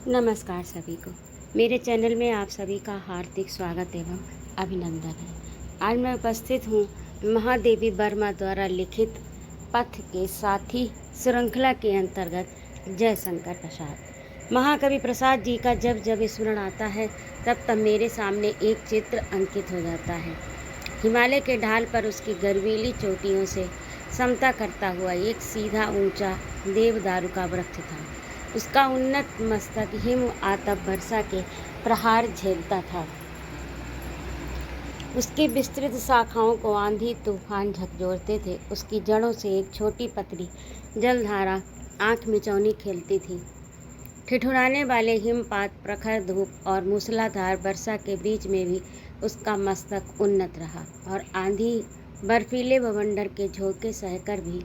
नमस्कार सभी को। मेरे चैनल में आप सभी का हार्दिक स्वागत एवं अभिनंदन है। आज मैं उपस्थित हूँ महादेवी वर्मा द्वारा लिखित पथ के साथी श्रृंखला के अंतर्गत जयशंकर प्रसाद। महाकवि प्रसाद जी का जब जब स्मरण आता है तब तब मेरे सामने एक चित्र अंकित हो जाता है। हिमालय के ढाल पर उसकी गर्वीली चोटियों से समता करता हुआ एक सीधा ऊंचा देवदारू का वृक्ष था। उसका उन्नत मस्तक हिम आतप वर्षा के प्रहार झेलता था। उसकी विस्तृत शाखाओं को आंधी तूफान झकझोरते थे। उसकी जड़ों से एक छोटी पतली जलधारा आंख मिचौनी खेलती थी। ठिठुराने वाले हिमपात, प्रखर धूप और मूसलाधार वर्षा के बीच में भी उसका मस्तक उन्नत रहा और आंधी बर्फीले बवंडर के झोंके सहकर भी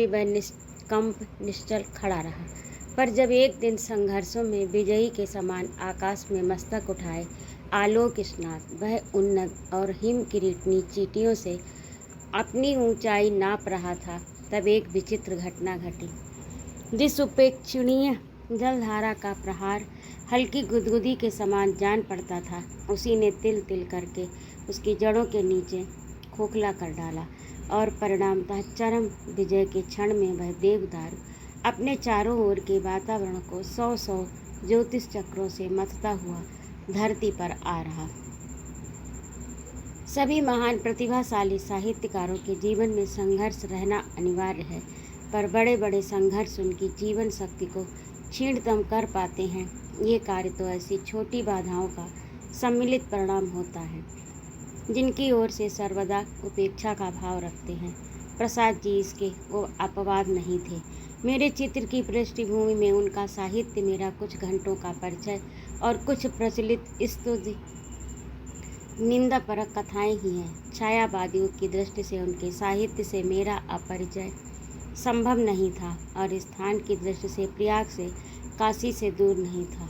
वह कंप निश्चल खड़ा रहा। पर जब एक दिन संघर्षों में विजयी के समान आकाश में मस्तक उठाए आलोक स्नात वह उन्नत और हिम किरीटनी चींटियों से अपनी ऊंचाई नाप रहा था, तब एक विचित्र घटना घटी। जिस उपेक्षणीय जलधारा का प्रहार हल्की गुदगुदी के समान जान पड़ता था, उसी ने तिल तिल करके उसकी जड़ों के नीचे खोखला कर डाला और परिणामतः चरम विजय के क्षण में वह देवदारू अपने चारों ओर के वातावरण को 100 ज्योतिष चक्रों से मथता हुआ धरती पर आ रहा। सभी महान प्रतिभाशाली साहित्यकारों के जीवन में संघर्ष रहना अनिवार्य है, पर बड़े बड़े संघर्ष उनकी जीवन शक्ति को क्षीणतम कर पाते हैं। ये कार्य तो ऐसी छोटी बाधाओं का सम्मिलित परिणाम होता है जिनकी ओर से सर्वदा उपेक्षा का भाव रखते हैं। प्रसाद जी इसके वो अपवाद नहीं थे। मेरे चित्र की पृष्ठभूमि में उनका साहित्य मेरा कुछ घंटों का परिचय और कुछ प्रचलित स्तुति निंदापरक कथाएं ही हैं। छायावादियों की दृष्टि से उनके साहित्य से मेरा अपरिचय संभव नहीं था और स्थान की दृष्टि से प्रयाग से काशी से दूर नहीं था,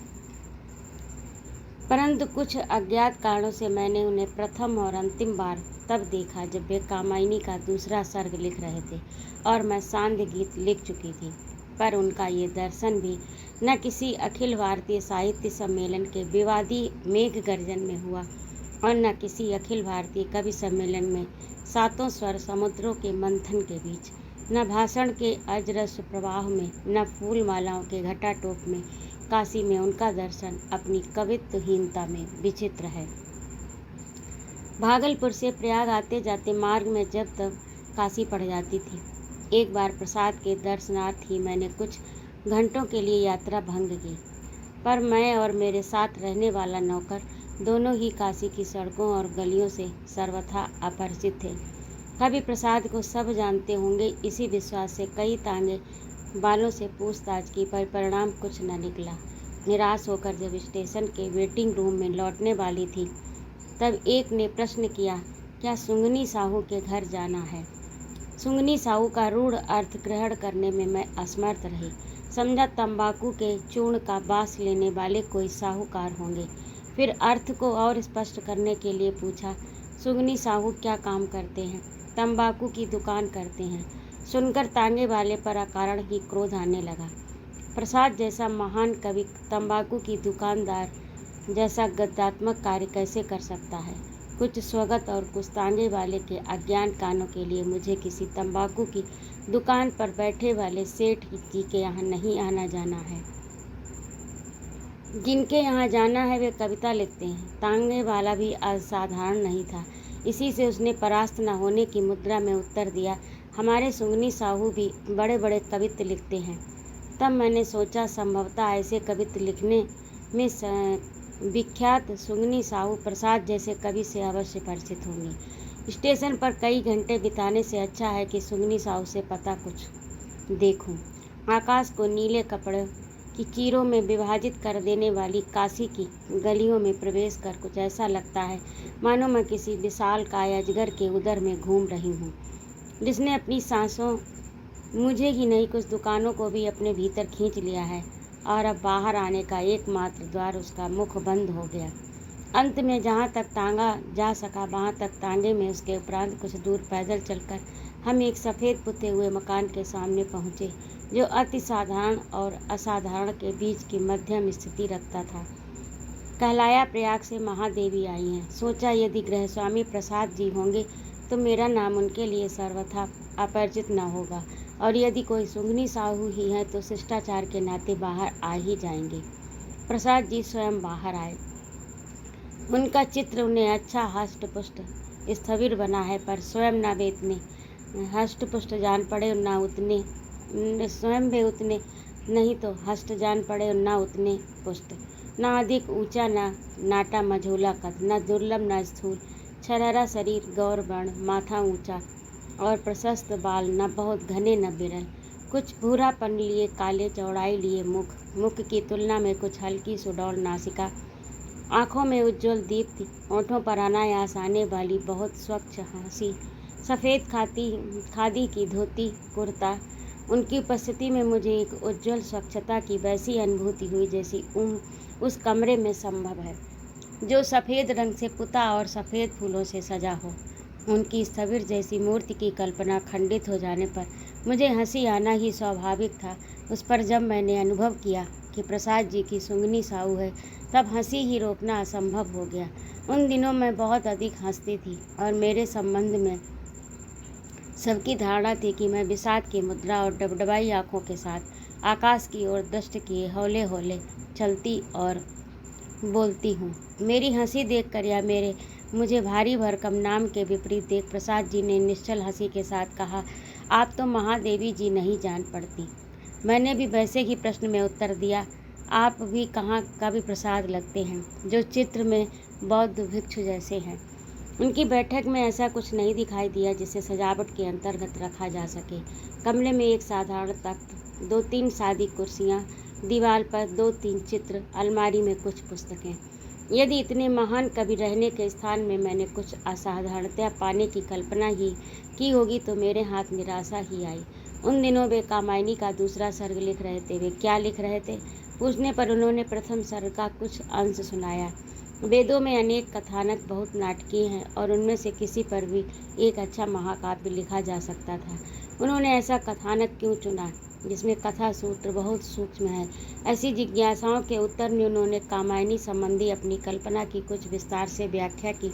परंतु कुछ अज्ञात कारणों से मैंने उन्हें प्रथम और अंतिम बार तब देखा जब वे कामायनी का दूसरा सर्ग लिख रहे थे और मैं सांध्य गीत लिख चुकी थी। पर उनका ये दर्शन भी न किसी अखिल भारतीय साहित्य सम्मेलन के विवादी मेघ गर्जन में हुआ और न किसी अखिल भारतीय कवि सम्मेलन में सातों स्वर समुद्रों के मंथन के बीच, न भाषण के अजरस प्रवाह में, न फूल मालाओं के घटाटोप में। काशी में उनका दर्शन अपनी कवित्वहीनता में विचित्र है। भागलपुर से प्रयाग आते जाते मार्ग में जब तब काशी पड़ जाती थी। एक बार प्रसाद के दर्शनार्थ ही मैंने कुछ घंटों के लिए यात्रा भंग की, पर मैं और मेरे साथ रहने वाला नौकर दोनों ही काशी की सड़कों और गलियों से सर्वथा अपरिचित थे। कवि प्रसाद को सब जानते होंगे, इसी विश्वास से कई तांगे बालों से पूछताछ की, पर परिणाम कुछ न निकला। निराश होकर जब स्टेशन के वेटिंग रूम में लौटने वाली थी, तब एक ने प्रश्न किया, क्या सुंगनी साहू के घर जाना है? सुंगनी साहू का रूढ़ अर्थ ग्रहण करने में मैं असमर्थ रही। समझा तंबाकू के चूर्ण का बास लेने वाले कोई साहूकार होंगे। फिर अर्थ को और स्पष्ट करने के लिए पूछा, सुंगनी साहू क्या काम करते हैं? तंबाकू की दुकान करते हैं। सुनकर तांगे वाले पर अकारण ही क्रोध आने लगा। प्रसाद जैसा महान कवि तंबाकू की दुकानदार जैसा गद्यात्मक कार्य कैसे कर सकता है? कुछ स्वगत और कुछ तांगे वाले के अज्ञान कानों के लिए मुझे किसी तंबाकू की दुकान पर बैठे वाले सेठ जी के यहाँ नहीं आना जाना है। जिनके यहाँ जाना है वे कविता लिखते हैं। तांगे वाला भी असाधारण नहीं था। इसी से उसने परास्त न होने की मुद्रा में उत्तर दिया, हमारे सुंगनी साहू भी बड़े बड़े कवित्व लिखते हैं। तब मैंने सोचा, संभवतः ऐसे कवित्व लिखने में विख्यात सुंगनी साहू प्रसाद जैसे कवि से अवश्य परिचित होंगे। स्टेशन पर कई घंटे बिताने से अच्छा है कि सुंगनी साहू से पता कुछ देखूं। आकाश को नीले कपड़े की चीरों में विभाजित कर देने वाली काशी की गलियों में प्रवेश कर कुछ ऐसा लगता है मानो मैं किसी विशालकाय अजगर के उदर में घूम रही हूँ, जिसने अपनी सांसों मुझे ही नहीं कुछ दुकानों को भी अपने भीतर खींच लिया है और अब बाहर आने का एकमात्र द्वार उसका मुख बंद हो गया। अंत में जहाँ तक तांगा जा सका वहाँ तक तांगे में, उसके उपरांत कुछ दूर पैदल चलकर हम एक सफ़ेद पुते हुए मकान के सामने पहुँचे। जो अति साधारण और असाधारण के बीच की मध्यम स्थिति रखता था। कहलाया प्रयाग से महादेवी आई हैं। सोचा यदि गृहस्वामी प्रसाद जी होंगे तो मेरा नाम उनके लिए सर्वथा अपरिचित न होगा, और यदि कोई सुंगनी साहू ही है तो शिष्टाचार के नाते बाहर आ ही जाएंगे। प्रसाद जी स्वयं बाहर आए। उनका चित्र उन्हें अच्छा हष्टपुष्ट स्थविर बना है, पर स्वयं न वे इतने हष्टपुष्ट जान पड़े और न उतने स्वयं वे उतने नहीं तो हष्ट जान पड़े और न उतने पुष्ट, न अधिक ऊंचा न नाटा मझोला कद, न दुर्लभ न स्थूल, छरहरा शरीर, गौर वर्ण, माथा ऊंचा और प्रशस्त बाल, न बहुत घने न बिरल, कुछ भूरापन लिए काले, चौड़ाई लिए मुख की तुलना में कुछ हल्की सुडौल नासिका, आँखों में उज्ज्वल दीप्ति, होठों पर अनायास आने वाली बहुत स्वच्छ हंसी, सफ़ेद खादी की धोती कुर्ता। उनकी उपस्थिति में मुझे एक उज्ज्वल स्वच्छता की वैसी अनुभूति हुई जैसी उस कमरे में संभव है जो सफ़ेद रंग से पुता और सफ़ेद फूलों से सजा हो। उनकी स्थविर जैसी मूर्ति की कल्पना खंडित हो जाने पर मुझे हंसी आना ही स्वाभाविक था। उस पर जब मैंने अनुभव किया कि प्रसाद जी की सुंगनी साहू है, तब हंसी ही रोकना असंभव हो गया। उन दिनों मैं बहुत अधिक हंसती थी और मेरे संबंध में सबकी धारणा थी कि मैं विषाद की मुद्रा और डबडबाई आँखों के साथ आकाश की ओर दृष्टि किए हौले हौले चलती और बोलती हूँ। मेरी हंसी देखकर या मुझे भारी भरकम नाम के विपरीत देख प्रसाद जी ने निश्चल हंसी के साथ कहा, आप तो महादेवी जी नहीं जान पड़ती। मैंने भी वैसे ही प्रश्न में उत्तर दिया, आप भी कहाँ कवि प्रसाद लगते हैं, जो चित्र में बौद्ध भिक्षु जैसे हैं। उनकी बैठक में ऐसा कुछ नहीं दिखाई दिया जिसे सजावट के अंतर्गत रखा जा सके। कमरे में एक साधारण तख्त, 2-3 सादी कुर्सियाँ, दीवार पर 2-3 चित्र, अलमारी में कुछ पुस्तकें। यदि इतने महान कवि रहने के स्थान में मैंने कुछ असाधारणता पाने की कल्पना ही की होगी तो मेरे हाथ निराशा ही आई। उन दिनों वे कामायनी का दूसरा सर्ग लिख रहे थे। वे क्या लिख रहे थे पूछने पर उन्होंने प्रथम सर्ग का कुछ अंश सुनाया। वेदों में अनेक कथानक बहुत नाटकीय हैं और उनमें से किसी पर भी एक अच्छा महाकाव्य लिखा जा सकता था। उन्होंने ऐसा कथानक क्यों चुना जिसमें कथा सूत्र बहुत सूक्ष्म है? ऐसी जिज्ञासाओं के उत्तर में उन्होंने कामायनी संबंधी अपनी कल्पना की कुछ विस्तार से व्याख्या की।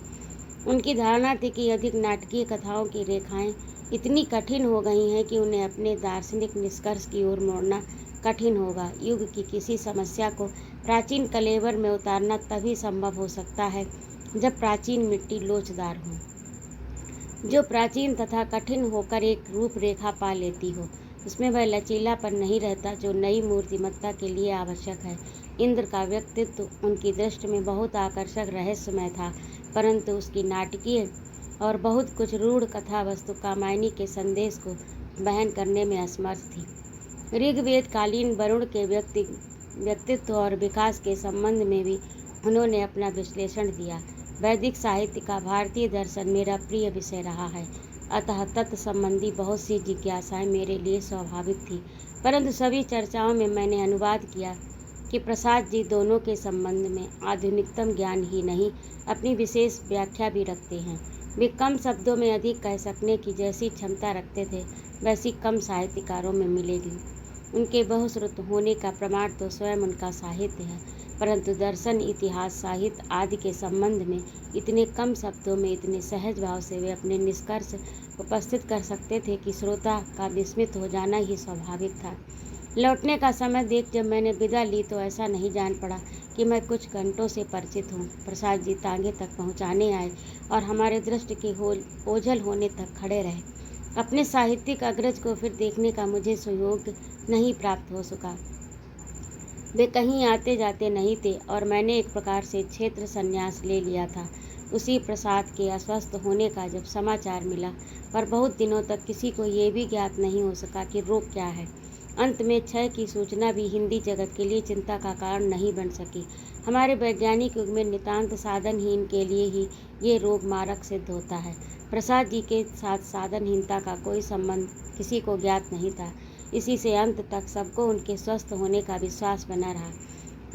उनकी धारणा थी कि अधिक नाटकीय कथाओं की रेखाएं इतनी कठिन हो गई हैं कि उन्हें अपने दार्शनिक निष्कर्ष की ओर मोड़ना कठिन होगा। युग की किसी समस्या को प्राचीन कलेवर में उतारना तभी संभव हो सकता है जब प्राचीन मिट्टी लोचदार हो, जो प्राचीन तथा कठिन होकर एक रूपरेखा पा लेती हो। उसमें वह लचीलापन नहीं रहता जो नई मूर्तिमत्ता के लिए आवश्यक है। इंद्र का व्यक्तित्व उनकी दृष्टि में बहुत आकर्षक रहस्यमय था, परंतु उसकी नाटकीय और बहुत कुछ रूढ़ कथा वस्तु कामायनी के संदेश को बहन करने में असमर्थ थी। ऋग्वेद कालीन वरुण के व्यक्तित्व और विकास के संबंध में भी उन्होंने अपना विश्लेषण दिया। वैदिक साहित्य का भारतीय दर्शन मेरा प्रिय विषय रहा है, अतः तत् संबंधी बहुत सी जिज्ञासाएं मेरे लिए स्वाभाविक थी। परंतु सभी चर्चाओं में मैंने अनुवाद किया कि प्रसाद जी दोनों के संबंध में आधुनिकतम ज्ञान ही नहीं, अपनी विशेष व्याख्या भी रखते हैं। वे कम शब्दों में अधिक कह सकने की जैसी क्षमता रखते थे, वैसी कम साहित्यकारों में मिलेगी। उनके बहुश्रुत होने का प्रमाण तो स्वयं उनका साहित्य है, परंतु दर्शन, इतिहास, साहित्य आदि के संबंध में इतने कम शब्दों में इतने सहज भाव से वे अपने निष्कर्ष उपस्थित कर सकते थे कि श्रोता का विस्मित हो जाना ही स्वाभाविक था। लौटने का समय देख जब मैंने विदा ली तो ऐसा नहीं जान पड़ा कि मैं कुछ घंटों से परिचित हूँ। प्रसाद जी तांगे तक पहुँचाने आए और हमारे दृष्टि के ओझल होने तक खड़े रहे। अपने साहित्यिक अग्रज को फिर देखने का मुझे सुयोग नहीं प्राप्त हो सका। वे कहीं आते जाते नहीं थे और मैंने एक प्रकार से क्षेत्र संन्यास ले लिया था। उसी प्रसाद के अस्वस्थ होने का जब समाचार मिला, पर बहुत दिनों तक किसी को ये भी ज्ञात नहीं हो सका कि रोग क्या है। अंत में क्षय की सूचना भी हिंदी जगत के लिए चिंता का कारण नहीं बन सकी। हमारे वैज्ञानिक युग में नितांत साधनहीन के लिए ही ये रोग मारक सिद्ध होता है। प्रसाद जी के साथ साधनहीनता का कोई संबंध किसी को ज्ञात नहीं था। इसी से अंत तक सबको उनके स्वस्थ होने का विश्वास बना रहा।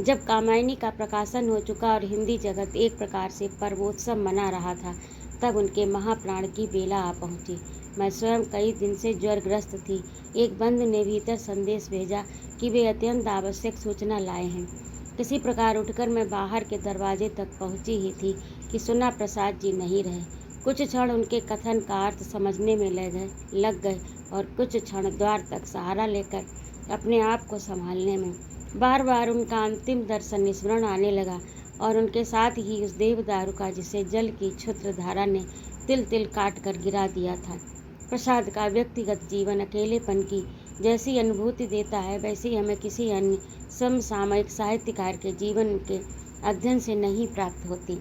जब कामायनी का प्रकाशन हो चुका और हिंदी जगत एक प्रकार से पर्वोत्सव मना रहा था, तब उनके महाप्राण की बेला आ पहुंची। मैं स्वयं कई दिन से ज्वरग्रस्त थी। एक बंधु ने भीतर संदेश भेजा कि वे अत्यंत आवश्यक सूचना लाए हैं। किसी प्रकार उठकर मैं बाहर के दरवाजे तक पहुंची ही थी कि सुना प्रसाद जी नहीं रहे। कुछ क्षण उनके कथन का अर्थ समझने में लग गए और कुछ क्षण द्वार तक सहारा लेकर अपने आप को संभालने में। बार बार उनका अंतिम दर्शन स्मरण आने लगा और उनके साथ ही उस देवदारू का जिसे जल की क्षुद्र धारा ने तिल तिल काट कर गिरा दिया था। प्रसाद का व्यक्तिगत जीवन अकेलेपन की जैसी अनुभूति देता है, वैसी हमें किसी अन्य समसामयिक साहित्यकार के जीवन के अध्ययन से नहीं प्राप्त होती।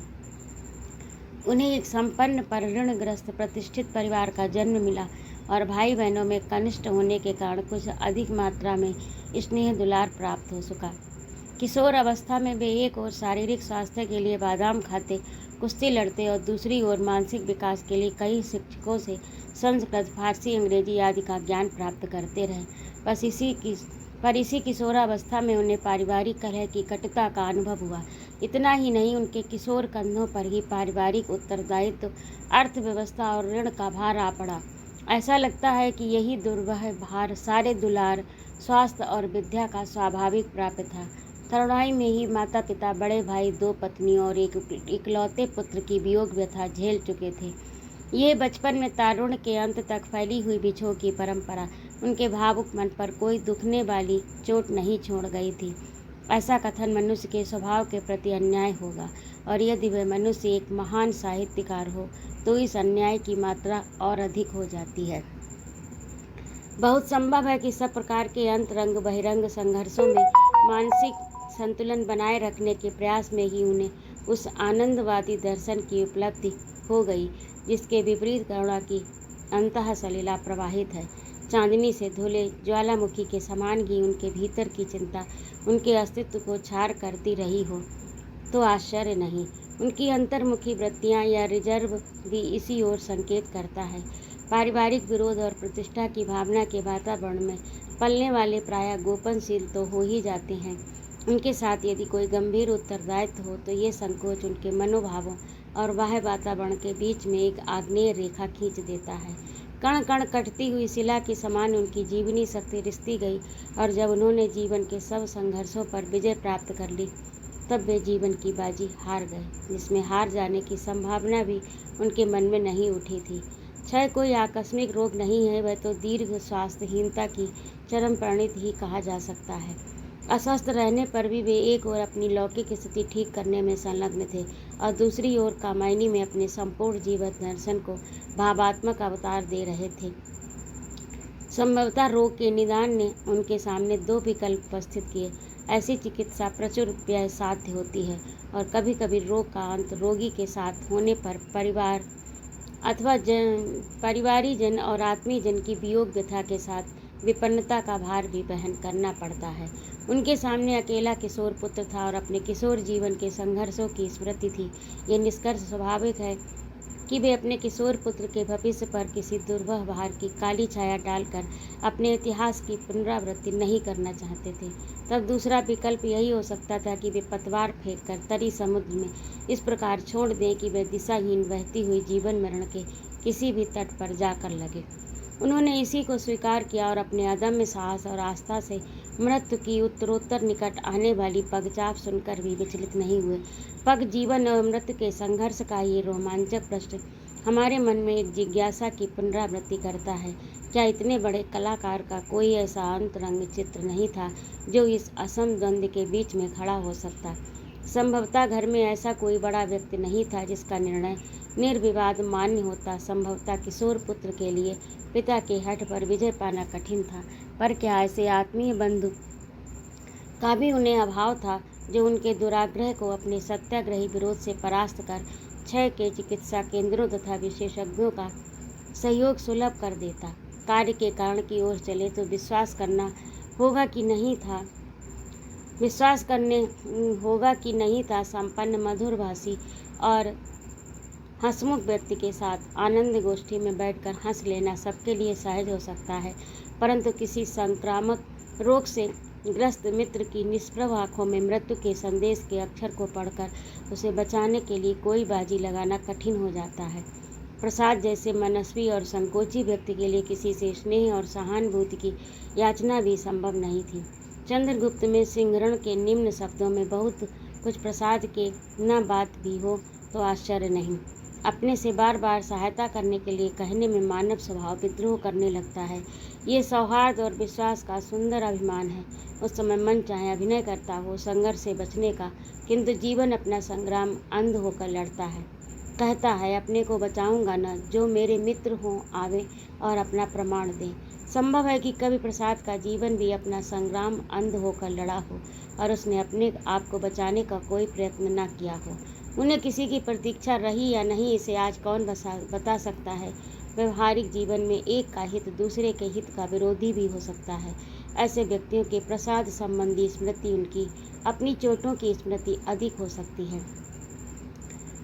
उन्हें एक संपन्न पर ऋणग्रस्त प्रतिष्ठित परिवार का जन्म मिला और भाई बहनों में कनिष्ठ होने के कारण कुछ अधिक मात्रा में स्नेह दुलार प्राप्त हो सका। किशोर अवस्था में वे एक ओर शारीरिक स्वास्थ्य के लिए बादाम खाते, कुश्ती लड़ते और दूसरी ओर मानसिक विकास के लिए कई शिक्षकों से संस्कृत, फारसी, अंग्रेजी आदि का ज्ञान प्राप्त करते रहे। पर इसी किशोरावस्था में उन्हें पारिवारिक कलह की कटुता का अनुभव हुआ। इतना ही नहीं, उनके किशोर कंधों पर ही पारिवारिक उत्तरदायित्व, अर्थव्यवस्था और ऋण का भार आ पड़ा। ऐसा लगता है कि यही दुर्वह भार सारे दुलार, स्वास्थ्य और विद्या का स्वाभाविक प्राप्य था। तरुणाई में ही माता पिता, बड़े भाई, 2 पत्नियों और एक इकलौते पुत्र की वियोग व्यथा झेल चुके थे। ये बचपन में तारुण्य के अंत तक फैली हुई बिछोह की परंपरा उनके भावुक मन पर कोई दुखने वाली चोट नहीं छोड़ गई थी। ऐसा कथन मनुष्य के स्वभाव के प्रति अन्याय होगा और यदि वह मनुष्य एक महान साहित्यकार हो तो इस अन्याय की मात्रा और अधिक हो जाती है। बहुत संभव है कि सब प्रकार के अंतरंग बहिरंग संघर्षों में मानसिक संतुलन बनाए रखने के प्रयास में ही उन्हें उस आनंदवादी दर्शन की उपलब्धि हो गई जिसके विपरीत करुणा की अंतः सलीला प्रवाहित है। चांदनी से धुले ज्वालामुखी के समान ही उनके भीतर की चिंता उनके अस्तित्व को छार करती रही हो तो आश्चर्य नहीं। उनकी अंतर्मुखी वृत्तियाँ या रिजर्व भी इसी ओर संकेत करता है। पारिवारिक विरोध और प्रतिष्ठा की भावना के वातावरण में पलने वाले प्रायः गोपनशील तो हो ही जाते हैं। उनके साथ यदि कोई गंभीर उत्तरदायित्व हो तो ये संकोच उनके मनोभावों और बाह्य वातावरण के बीच में एक आग्नेय रेखा खींच देता है। कण कण कटती हुई शिला के समान उनकी जीवनी शक्ति रिश्ती गई और जब उन्होंने जीवन के सब संघर्षों पर विजय प्राप्त कर ली तब वे जीवन की बाजी हार गए, जिसमें हार जाने की संभावना भी उनके मन में नहीं उठी थी। क्षय कोई आकस्मिक रोग नहीं है, वह तो दीर्घ स्वास्थ्यहीनता की चरम परिणति ही कहा जा सकता है। अस्वस्थ रहने पर भी वे एक ओर अपनी लौकिक स्थिति ठीक करने में संलग्न थे और दूसरी ओर कामायनी में अपने संपूर्ण जीवन दर्शन को भावात्मक अवतार दे रहे थे। संभवतः रोग के निदान ने उनके सामने 2 विकल्प उपस्थित किए। ऐसी चिकित्सा प्रचुर व्यय साध्य होती है और कभी कभी रोग का अंत रोगी के साथ होने पर परिवार अथवा परिवारीजन और आत्मीयजन की वियोग व्यथा के साथ विपन्नता का भार भी वहन करना पड़ता है। उनके सामने अकेला किशोर पुत्र था और अपने किशोर जीवन के संघर्षों की स्मृति थी। ये निष्कर्ष स्वाभाविक है कि वे अपने किशोर पुत्र के भविष्य पर किसी दुर्वह भार की काली छाया डालकर अपने इतिहास की पुनरावृत्ति नहीं करना चाहते थे। तब दूसरा विकल्प यही हो सकता था कि वे पतवार फेंककर तरी समुद्र में इस प्रकार छोड़ दें कि वे दिशाहीन बहती हुई जीवन मरण के किसी भी तट पर जाकर लगे। उन्होंने इसी को स्वीकार किया और अपने अदम्य साहस और आस्था से मृत्यु की उत्तरोत्तर निकट आने वाली पगचाप सुनकर भी विचलित नहीं हुए। पग जीवन और मृत्यु के संघर्ष का ये रोमांचक प्रश्न हमारे मन में एक जिज्ञासा की पुनरावृत्ति करता है। क्या इतने बड़े कलाकार का कोई ऐसा अंतरंग चित्र नहीं था जो इस असम द्वंद्व के बीच में खड़ा हो सकता? संभवतः घर में ऐसा कोई बड़ा व्यक्ति नहीं था जिसका निर्णय निर्विवाद मान्य होता। संभवतः किशोर पुत्र के लिए पिता के हठ पर विजय पाना कठिन था, पर क्या ऐसे आत्मीय बंधु का भी उन्हें अभाव था जो उनके दुराग्रह को अपने सत्याग्रही विरोध से परास्त कर क्षय के चिकित्सा केंद्रों तथा विशेषज्ञों का सहयोग सुलभ कर देता? कार्य के कारण की ओर चले तो विश्वास करने होगा कि नहीं था संपन्न, मधुरभाषी और हंसमुख व्यक्ति के साथ आनंद गोष्ठी में बैठकर हंस लेना सबके लिए सहज हो सकता है, परंतु किसी संक्रामक रोग से ग्रस्त मित्र की निष्प्रभ आँखों में मृत्यु के संदेश के अक्षर को पढ़कर उसे बचाने के लिए कोई बाजी लगाना कठिन हो जाता है। प्रसाद जैसे मनस्वी और संकोची व्यक्ति के लिए किसी से स्नेह और सहानुभूति की याचना भी संभव नहीं थी। चंद्रगुप्त में सिंहरण के निम्न शब्दों में बहुत कुछ प्रसाद के न बात भी हो तो आश्चर्य नहीं। अपने से बार बार सहायता करने के लिए कहने में मानव स्वभाव विद्रोह करने लगता है। ये सौहार्द और विश्वास का सुंदर अभिमान है। उस समय मन चाहे अभिनय करता हो संघर्ष से बचने का, किंतु जीवन अपना संग्राम अंध होकर लड़ता है। कहता है, अपने को बचाऊंगा न, जो मेरे मित्र हों आवे और अपना प्रमाण दें। संभव है कि कवि प्रसाद का जीवन भी अपना संग्राम अंध होकर लड़ा हो और उसने अपने आप को बचाने का कोई प्रयत्न न किया हो। उन्हें किसी की प्रतीक्षा रही या नहीं, इसे आज कौन बता सकता है। व्यवहारिक जीवन में एक का हित दूसरे के हित का विरोधी भी हो सकता है। ऐसे व्यक्तियों के प्रसाद संबंधी स्मृति उनकी अपनी चोटों की स्मृति अधिक हो सकती है।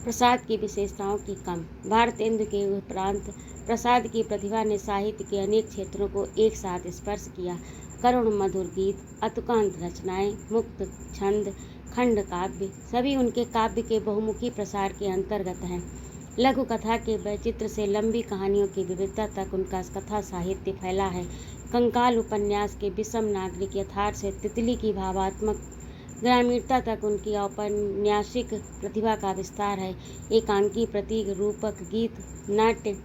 प्रसाद की विशेषताओं की कम। भारतेंदु के उपरांत प्रसाद की प्रतिभा ने साहित्य के अनेक क्षेत्रों को एक साथ स्पर्श किया। करुण मधुर गीत, अतुकांत रचनाएं, मुक्त छंद, खंड काव्य सभी उनके काव्य के बहुमुखी प्रसार के अंतर्गत हैं। लघु कथा के वैचित्र से लंबी कहानियों की विविधता तक उनका कथा साहित्य फैला है। कंकाल उपन्यास के विषम नागरिक यथार्थ से तितली की भावात्मक ग्रामीणता तक उनकी औपन्यासिक प्रतिभा का विस्तार है। एकांकी, प्रतीक, रूपक, गीत, नाट्य,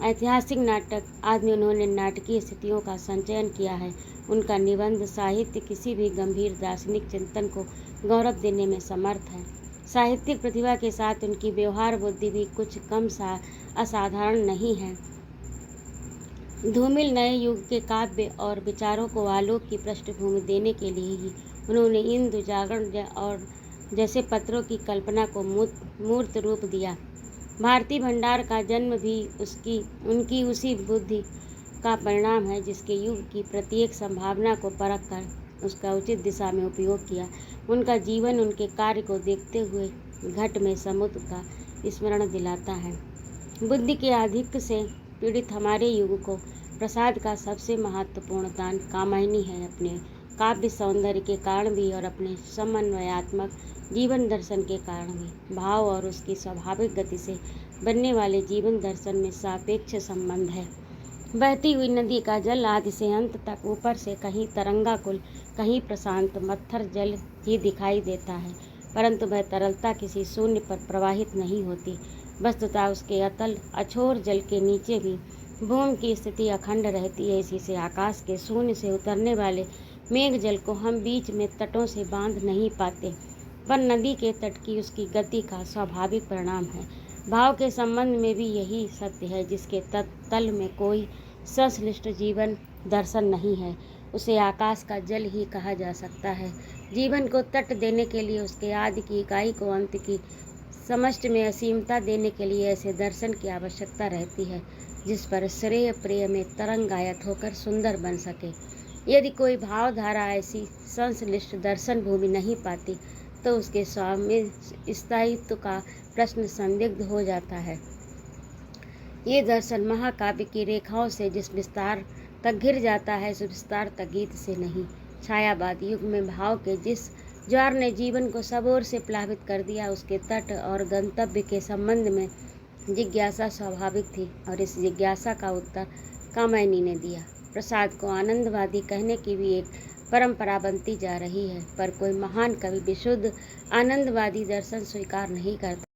ऐतिहासिक नाटक आदि में उन्होंने नाटकीय स्थितियों का संचयन किया है। उनका निबंध साहित्य किसी भी गंभीर दार्शनिक चिंतन को गौरव देने में समर्थ है। साहित्यिक प्रतिभा के साथ उनकी व्यवहार बुद्धि भी कुछ कम असाधारण नहीं है। धूमिल नए युग के काव्य और विचारों को आलोक की पृष्ठभूमि देने के लिए ही उन्होंने इंदु जागरण और जैसे पत्रों की कल्पना को मूर्त रूप दिया। भारती भंडार का जन्म भी उनकी उसी बुद्धि का परिणाम है जिसके युग की प्रत्येक संभावना को परख कर उसका उचित दिशा में उपयोग किया। उनका जीवन उनके कार्य को देखते हुए घट में समुद्र का स्मरण दिलाता है। बुद्धि के आधिक्य से पीड़ित हमारे युग को प्रसाद का सबसे महत्वपूर्ण दान कामायनी है। अपने काव्य सौंदर्य के कारण भी और अपने समन्वयात्मक जीवन दर्शन के कारण भी। भाव और उसकी स्वाभाविक गति से बनने वाले जीवन दर्शन में सापेक्ष संबंध है। बहती हुई नदी का जल आदि से अंत तक ऊपर से कहीं तरंगाकुल, कहीं प्रशांत मत्थर जल ही दिखाई देता है, परंतु वह तरलता किसी शून्य पर प्रवाहित नहीं होती। वस्तुतः उसके अतल अछोर जल के नीचे भी भूमि की स्थिति अखंड रहती है। इसी से आकाश के शून्य से उतरने वाले मेघ जल को हम बीच में तटों से बांध नहीं पाते, पर नदी के तट की उसकी गति का स्वाभाविक परिणाम है। भाव के संबंध में भी यही सत्य है। जिसके तल में कोई संश्लिष्ट जीवन दर्शन नहीं है, उसे आकाश का जल ही कहा जा सकता है। जीवन को तट देने के लिए, उसके आदि की इकाई को अंत की समष्टि में असीमता देने के लिए ऐसे दर्शन की आवश्यकता रहती है जिस पर श्रेय प्रेय में तरंग आयत होकर सुंदर बन सके। यदि कोई भावधारा ऐसी संश्लिष्ट दर्शन भूमि नहीं पाती तो उसके स्वामी स्थायित्व का प्रश्न संदिग्ध हो जाता है। ये दर्शन महाकाव्य की रेखाओं से जिस विस्तार तक घिर जाता है, उस विस्तार तक गीत से नहीं। छायावाद युग में भाव के जिस ज्वार ने जीवन को सब ओर से प्लावित कर दिया, उसके तट और गंतव्य के संबंध में जिज्ञासा स्वाभाविक थी और इस जिज्ञासा का उत्तर कामायनी ने दिया। प्रसाद को आनंदवादी कहने की भी एक परंपरा बनती जा रही है, पर कोई महान कवि विशुद्ध आनंदवादी दर्शन स्वीकार नहीं करता।